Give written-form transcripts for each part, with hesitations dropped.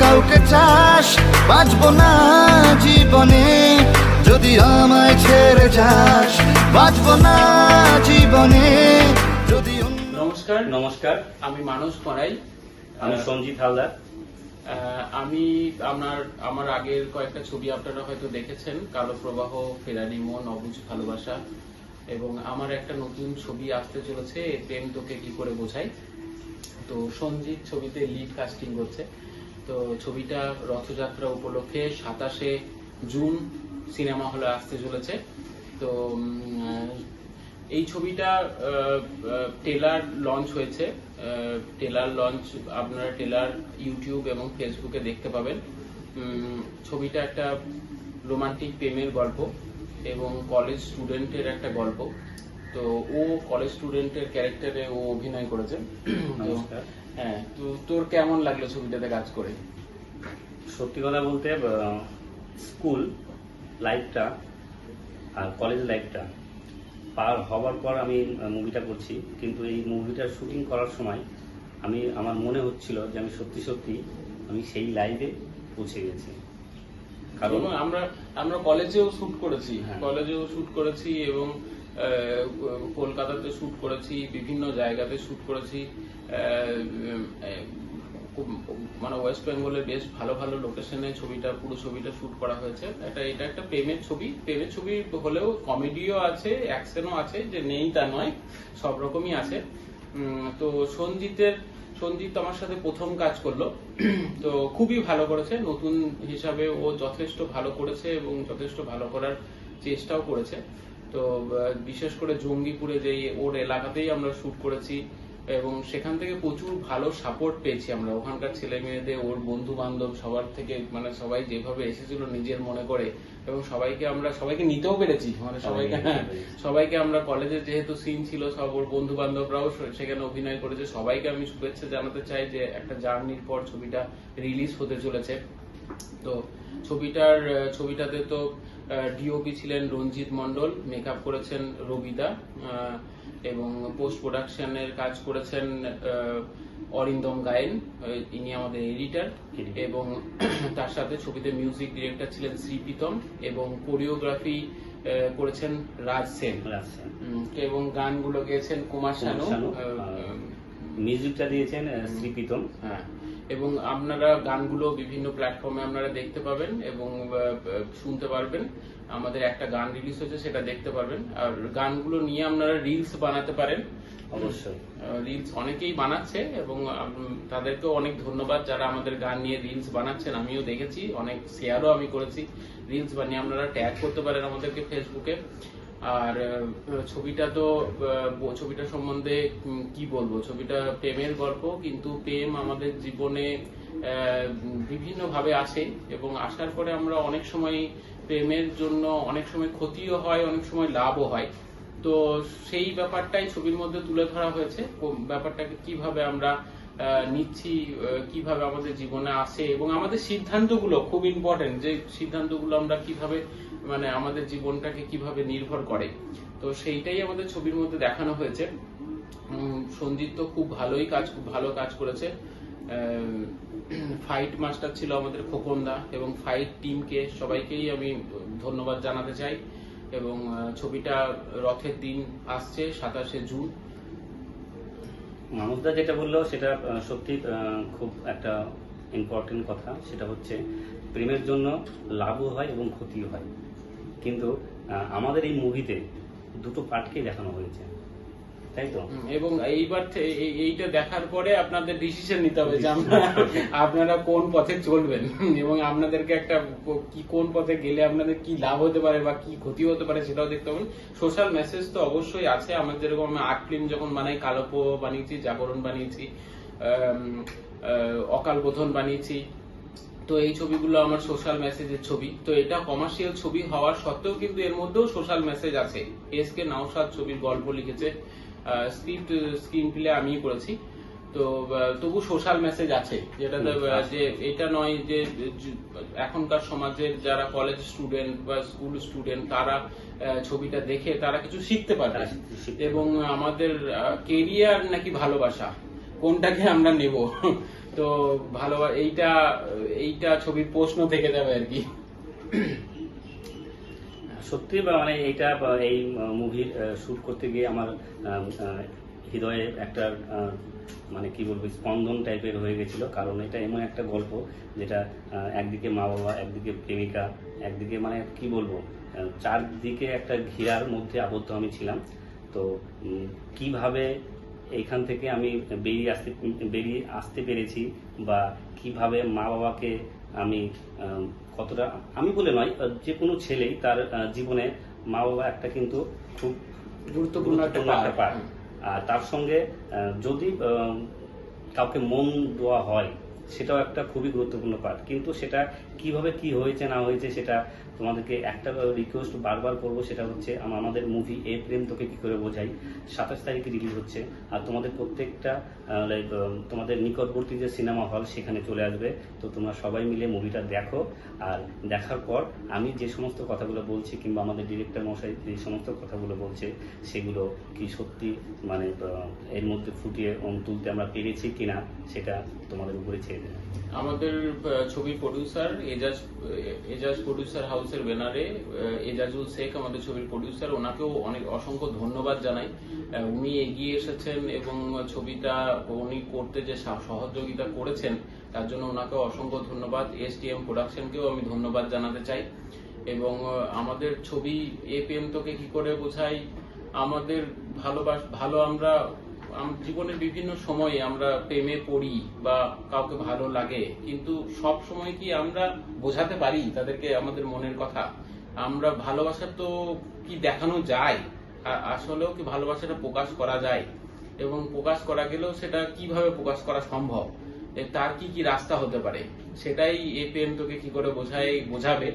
কাউকে চাস, বাঁচবো না জীবনে যদি আমায় ছেড়ে যাস, বাঁচবো না জীবনে যদি। নমস্কার। নমস্কার, আমি মানস করাই। আমি সঞ্জিত হালদার। আমি আমার আগের কয়েকটা ছবি আপনারা হয়তো দেখেছেন, কালো প্রবাহ, ফেরারি মন, অবুঝ ভালোবাসা, এবং আমার একটা নতুন ছবি আসতে চলেছে, প্রেম তোকে কি করে বোঝাই। তো সঞ্জিত ছবিতে লিড কাস্টিং করছে। তো ছবিটা রথযাত্রা উপলক্ষে 27শে জুন সিনেমা হলে আসতে চলেছে। তো এই ছবিটা ট্রেলার লঞ্চ হয়েছে। আপনারা ট্রেলার ইউটিউব এবং ফেসবুকে দেখতে পাবেন। ছবিটা একটা রোমান্টিক প্রেমের গল্প এবং কলেজ স্টুডেন্টের একটা গল্প। তো ও কলেজ স্টুডেন্টের ক্যারেক্টারে ও অভিনয় করেছে। হ্যাঁ, তো তোর কেমন লাগলো ছবিটাতে কাজ করে? সত্যি কথা বলতে স্কুল লাইফটা আর কলেজ লাইফটা পার হবার পর আমি মুভিটা করছি, কিন্তু এই মুভিটার শুটিং করার সময় আমার মনে হচ্ছিল যে আমি সত্যি সত্যি আমি সেই লাইফে পৌঁছে গেছি। কারণ আমরা কলেজেও শুট করেছি, এবং কলকাতাতে শুট করেছি, বিভিন্ন জায়গাতে শুট করেছি, মানে ওয়েস্ট বেঙ্গলের বেশ ভালো ভালো লোকেশনে পুরো ছবিটা শুট করা হয়েছে। এটা একটা প্রেমের ছবি হলেও কমেডিও আছে, অ্যাকশনও আছে, যে নেই তা নয়, সব রকমই আছে। তো সঞ্জিত আমার সাথে প্রথম কাজ করলো, তো খুবই ভালো করেছে। নতুন হিসাবে ও যথেষ্ট ভালো করেছে এবং যথেষ্ট ভালো করার চেষ্টাও করেছে। তো বিশেষ করে জঙ্গিপুরে যেই ওর এলাকাতেই আমরা শুট করেছি এবং সেখান থেকে প্রচুর ভালো সাপোর্ট পেয়েছি আমরা। ওখানকার ছেলে মেয়েদের, ওর বন্ধু বান্ধব, সবার থেকে, মানে সবাই যেভাবে এসেছিল নিজের মনে করে, এবং সবাইকে নিতেও পেরেছি, মানে সবাইকে আমরা কলেজে যেহেতু সিন ছিল, সব ওর বন্ধু বান্ধবরাও সেখানে অভিনয় করেছে। সবাইকে আমি শুভেচ্ছা জানাতে চাই যে একটা জার্নির পর ছবিটা রিলিজ হতে চলেছে। তো ছবিটাতে তো ডিওপি ছিলেন রঞ্জিত মন্ডল, মেকআপ করেছেন রবিদা, এবং পোস্ট প্রোডাকশনের কাজ করেছেন অরিন্দম গায়েন, ইনি আমাদের এডিটর, এবং তার সাথে ছবিতে মিউজিক ডিরেক্টর ছিলেন শ্রীপ্রীতম, এবং কোরিওগ্রাফি করেছেন রাজ সেন, এবং গানগুলো গেয়েছেন কুমার শানু, মিউজিকটা দিয়েছেন শ্রীপ্রীতম। হ্যাঁ, এবং আপনারা গানগুলো বিভিন্ন প্ল্যাটফর্মে আপনারা দেখতে পাবেন এবং শুনতে পারবেন। আমাদের একটা গান রিলিজ হয়েছে, সেটা দেখতে পারবেন। আর গানগুলো নিয়ে আপনারা রিলস বানাতে পারেন। অবশ্যই রিলস অনেকেই বানাচ্ছে এবং তাদেরকেও অনেক ধন্যবাদ যারা আমাদের গান নিয়ে রিলস বানাচ্ছেন। আমিও দেখেছি, অনেক শেয়ারও আমি করেছি। রিলস বানিয়ে আপনারা ট্যাগ করতে পারেন আমাদেরকে ফেসবুকে। আর ছবিটা সম্বন্ধে কি বলবো, ছবিটা প্রেমের গল্প, কিন্তু প্রেম আমাদের জীবনে বিভিন্ন ভাবে আসে এবং আসার পরে আমরা অনেক সময় প্রেমের জন্য অনেক সময় ক্ষতিও হয়, অনেক সময় লাভও হয়। তো সেই ব্যাপারটাই ছবির মধ্যে তুলে ধরা হয়েছে। ব্যাপারটাকে কিভাবে আমরা নিচ্ছি, কিভাবে আমাদের জীবনে আসে, এবং আমাদের সিদ্ধান্তগুলো খুব ইম্পর্টেন্ট, যে সিদ্ধান্তগুলো আমরা কিভাবে, মানে আমাদের জীবনটাকে কিভাবে নির্ভর করে। তো সেইটাই আমাদের ছবির মধ্যে দেখানো হয়েছে। সঞ্জিত তো খুব ভালো কাজ করেছে। ফাইট মাস্টার ছিল আমাদের খোকনদা, এবং ফাইট টিমকে সবাইকেই আমি ধন্যবাদ জানাতে চাই। এবং ছবিটা রথের দিন আসছে 27শে জুন। মানুষদা যেটা বললো সেটা সত্যি খুব একটা ইম্পর্টেন্ট কথা। সেটা হচ্ছে প্রেমের জন্য লাভও হয় এবং ক্ষতিও হয়, কিন্তু আমাদের এই মুভিতে দুটো পার্টকেই দেখানো হয়েছে, তাই তো? এবং এইটা দেখার পরে আপনাদের ডিসিশন নিতে হবে যে আপনারা কোন পথে চলবেন, এবং আপনাদেরকে কোন পথে গেলে আপনাদের কি লাভ হতে পারে বা কি ক্ষতি হতে পারে সেটাও দেখতে হবে। সোশ্যাল মেসেজ তো অবশ্যই আছে। আমাদের যেরকম আর্ট ফিল্ম যখন বানাই, কালো বানিয়েছি, জাগরণ বানিয়েছি, অকাল বোধন বানিয়েছি, তো এই ছবিগুলো আমার সোশ্যাল মেসেজের ছবি। তো এটা কমার্শিয়াল ছবি হওয়ার সত্ত্বেও কিন্তু এর মধ্যেও সোশ্যাল মেসেজ আছে। এসকে নওশাদ ছবির গল্প লিখেছে, স্ক্রিন প্লে আমি করেছি। তো তবু সোশ্যাল মেসেজ আছে, যেটাতে যে এটা নয় যে এখনকার সমাজের যারা কলেজ স্টুডেন্ট বা স্কুল স্টুডেন্ট তারা ছবিটা দেখে তারা কিছু শিখতে পারে, এবং আমাদের কেরিয়ার নাকি ভালোবাসা কোনটাকে আমরা নেব, তো ভালো, এইটা ছবির প্রশ্ন থেকে যাবে আর কি। সত্যি মানে এই মুভির শুট করতে গিয়ে আমার হৃদয়ে একটা মানে কি বলবো স্পন্দন টাইপের হয়ে গেছিল, কারণ এটা এমন একটা গল্প যেটা একদিকে মা বাবা, একদিকে প্রেমিকা, একদিকে মানে কি বলবো চারদিকে একটা ঘিরার মধ্যে আবদ্ধ আমি ছিলাম। তো কিভাবে এইখান থেকে আমি বেরিয়ে আসতে পেরেছি, বা কিভাবে মা বাবাকে আমি কতটা, আমি বলে নয়, যে কোনো ছেলেই তার জীবনে মা বাবা একটা কিন্তু খুব গুরুত্বপূর্ণ একটা পার্ট। আর তার সঙ্গে যদি কাউকে মন দেওয়া হয় সেটাও একটা খুবই গুরুত্বপূর্ণ পার্ট। কিন্তু সেটা কিভাবে কি হয়েছে না হয়েছে সেটা তোমাদেরকে একটা রিকোয়েস্ট বারবার করবো, সেটা হচ্ছে আমাদের মুভি এ প্রেম তোকে কি করে বোঝাই 27 তারিখে রিলিজ হচ্ছে। আর তোমাদের প্রত্যেকটা তোমাদের নিকটবর্তী যে সিনেমা হল সেখানে চলে আসবে। তো তোমরা সবাই মিলে মুভিটা দেখো, আর দেখার পর আমি যে সমস্ত কথাগুলো বলছি কিংবা আমাদের ডিরেক্টর মশাই যে সমস্ত কথাগুলো বলছে সেগুলো কি সত্যি মানে এর মধ্যে ফুটিয়ে তুলতে আমরা পেরেছি কিনা সেটা তোমাদের উপরে ছেড়ে দেবে। আমাদের ছবির প্রডিউসার এজাজ প্রডিউসার হাউসের ব্যানারে এজাজুল শেখ আমাদের ছবির প্রডিউসার, ওনাকেও অনেক অসংখ্য ধন্যবাদ জানাই। উনি এগিয়ে এসেছেন এবং ছবিটা উনি করতে যে সহযোগিতা করেছেন তার জন্য ওনাকেও অসংখ্য ধন্যবাদ। এসটিএম প্রোডাকশনকেও আমি ধন্যবাদ জানাতে চাই। এবং আমাদের ছবি এ প্রেম তোকে কি করে বোঝাই, আমাদের আমরা জীবনের বিভিন্ন সময়ে আমরা প্রেমে পড়ি বা কাউকে ভালো লাগে, কিন্তু সব সময় কি আমরা বোঝাতে পারি তাদেরকে আমাদের মনের কথা? আমরা ভালোবাসা তো কি দেখানো যায়, আসলেও কি ভালোবাসাটা প্রকাশ করা যায়, এবং প্রকাশ করা গেলেও সেটা কিভাবে প্রকাশ করা সম্ভব, তার কি কি রাস্তা হতে পারে, সেটাই এ প্রেম তোকে কি করে বোঝাবে।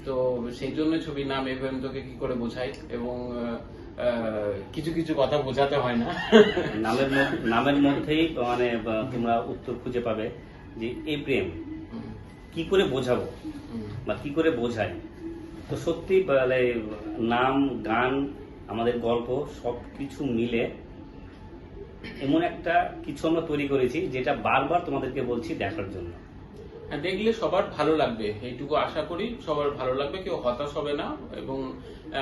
তো সেই জন্য ছবির নাম এ প্রেম তোকে কি করে বোঝাই। এবং কিছু কিছু কথা বোঝাতে হয় না, নামের মধ্যেই মানে তোমরা উত্তর খুঁজে পাবে যে এই প্রেম কি করে বোঝাবো বা কি করে বোঝাই। তো সত্যি নাম, গান, আমাদের গল্প সবকিছু মিলে এমন একটা কিছু আমরা তৈরি করেছি যেটা বারবার তোমাদেরকে বলছি দেখার জন্য। দেখলে সবার ভালো লাগবে, এইটুকু আশা করি সবার ভালো লাগবে, কেউ হতাশ হবে না। এবং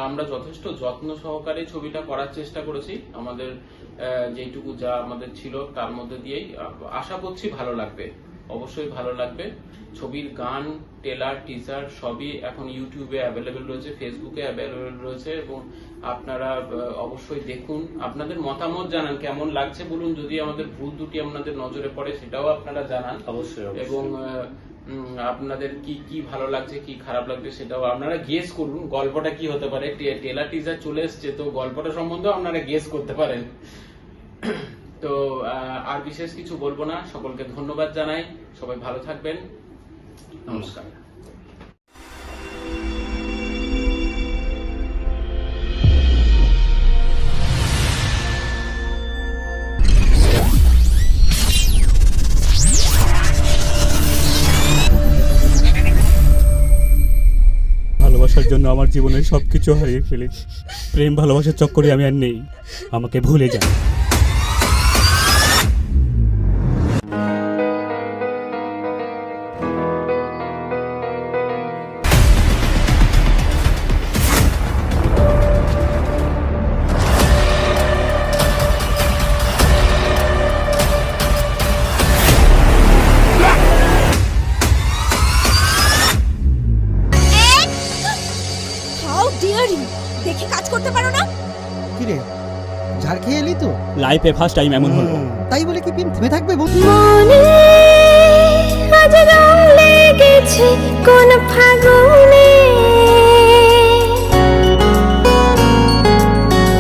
আমরা যথেষ্ট যত্ন সহকারে ছবিটা করার চেষ্টা করেছি, আমাদের যেইটুকু যা আমাদের ছিল তার মধ্যে দিয়েই আশা করছি ভালো লাগবে, অবশ্যই ভালো লাগবে। ছবির গান, ট্রেলার, টিজার সবই এখন ইউটিউবে অ্যাভেলেবেল রয়েছে, ফেসবুকে অ্যাভেলেবেল রয়েছে, এবং আপনারা অবশ্যই দেখুন, আপনাদের মতামত জানান, কেমন লাগছে বলুন, যদি আমাদের ভুল ত্রুটি আপনাদের নজরে পড়ে সেটাও আপনারা জানান অবশ্যই। এবং আপনাদের কি কি ভালো লাগছে কি খারাপ লাগছে সেটাও আপনারা গেস করুন, গল্পটা কি হতে পারে। ট্রেলার টিজার চলে এসছে, তো গল্পটা সম্বন্ধেও আপনারা গেস করতে পারেন। তো আর বিশেষ কিছু বলবো না, সকলকে ধন্যবাদ জানাই, সবাই ভালো থাকবেন, নমস্কার। ভালোবাসার জন্য আমার জীবনের সবকিছু হারিয়ে ফেলি। প্রেম ভালোবাসার চক্করে আমি আর নেই, আমাকে ভুলে যান। দেখে কাজ করতে পারো না? কিরে ঝাড় খেয়ে এলি তো? লাইফে ফার্স্ট টাইম এমন হলো। তাই বলে কি প্রেম থেমে থাকবে বন্ধু? মনে আজ রং লেগেছে কোন ফাগুনে,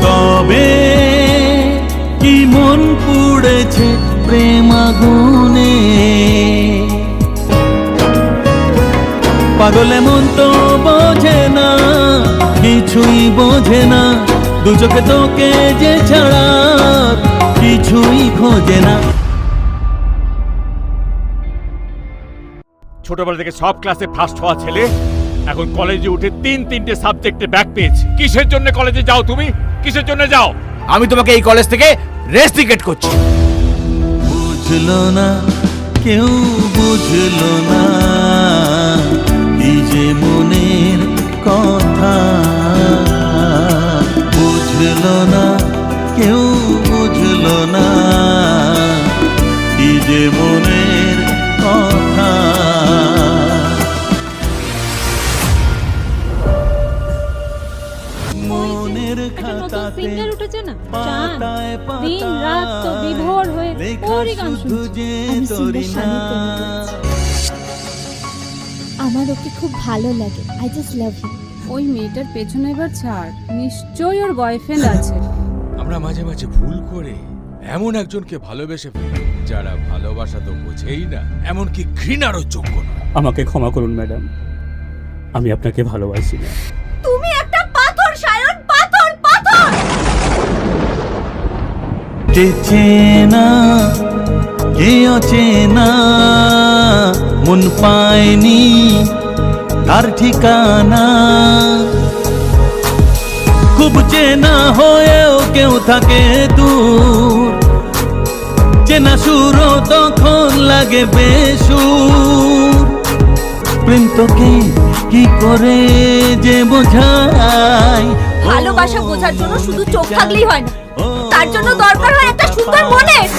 তবে কি মন পুড়েছে প্রেম আগুনে, পাগলে মন তো বোঝে না, কিছুই বোঝে না, দু চোখে তোকে যে ছাড়া কিছুই খোঁজে না। ছোটবেলা থেকে সব ক্লাসে ফার্স্ট হওয়া ছেলে এখন কলেজে উঠে তিনটে সাবজেক্টে ব্যাক পেয়েছে। কিসের জন্য কলেজে যাও তুমি? কিসের জন্য যাও? আমি তোমাকে এই কলেজ থেকে রেস্ট্রিকেট করছি। বুঝলো না কেউ বুঝলো না কি যে মনের কথা, বুঝলো না কেউ বুঝলো না কি যে মনের কথা। মনের খাতাতে সিঙ্গার উঠেছে না চাঁদ পাতায় দিন রাত তো বিভোর হয়ে লেখা ওরই গান শুধু শুনছে। যে আমি তোরই সিঙ্গার না। শানিতে আমার ওকে খুব ভালো লাগে, আই জাস্ট লাভ হিম। ওই মেয়েটার পেছনে এবার ছাড়, নিশ্চয়ই ওর বয়ফ্রেন্ড আছে। আমরা মাঝে মাঝে ভুল করে এমন একজনকে ভালোবেসে ফেলি যারা ভালোবাসা তো বোঝেই না, এমনকি ঘৃণারও যোগ্য না। আমাকে ক্ষমা করুন ম্যাডাম, আমি আপনাকে ভালোবাসি না। তুমি একটা পাথর সায়ন, পাথর পাথর। কে চেনা কে অচেনা মন পায়নি তার ঠিকানা, খুব চেনা হয়েও কেউ থাকে দূর, চেনা সুরও তখন লাগে বেসুর। প্রেম তোকে কি করে যে বোঝায়, ভালোবাসা বোঝার জন্য শুধু চোখ থাকলেই হয় না, তার জন্য দরকার হয় একটা সুন্দর মনের।